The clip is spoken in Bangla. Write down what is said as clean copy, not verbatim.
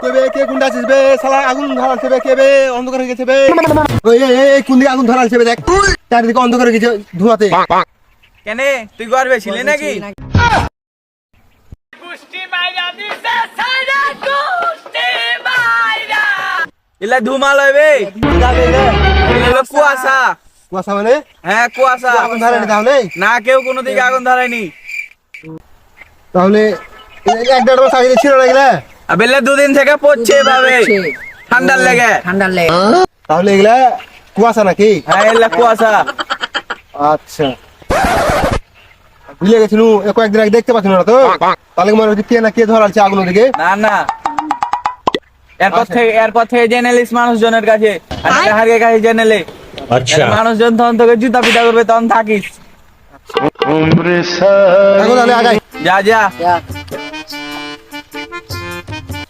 কইবে কে গুন্ডা আছিস বে শালা আগুন ধরালছে বে কে বে অন্ধকার হয়ে গেছে বে ওই এই কোন দিকে আগুন ধরালছে বে দেখ চারিদিকে অন্ধকার হয়ে গেছে ধোঁয়াতে কেন তুই গর্বে ছিলি নাকি ইলা ধুমা লইবে এগুলো কুয়াশা কুয়াশা মানে হ্যাঁ কুয়াশা আগুন ধরায়নি তাহলে না কেউ কোনো দিকে আগুন ধরায়নি তাহলে এক দেড় মাস আগে ছিল না এগুলা আবেলে দুদিন থেকে পড়ছে এভাবে ঠান্ডার লেগে তাহলে এগুলা কুয়াশা নাকি হ্যাঁ এগুলা কুয়াশা আচ্ছা ভুলে গেছিল কয়েকদিন আগে দেখতে পাচ্ছিল না তো তাহলে মনে হচ্ছে কে না কে ধরালছে আগুন দিকে না না এরপর থেকে জেনেলিস মানুষজনের কাছে হারের কাছে জেনেলে আচ্ছা মানুষজন তখন তোকে জুতা পিটা করবে তখন থাকিস এখন তাহলে আগাই যা যা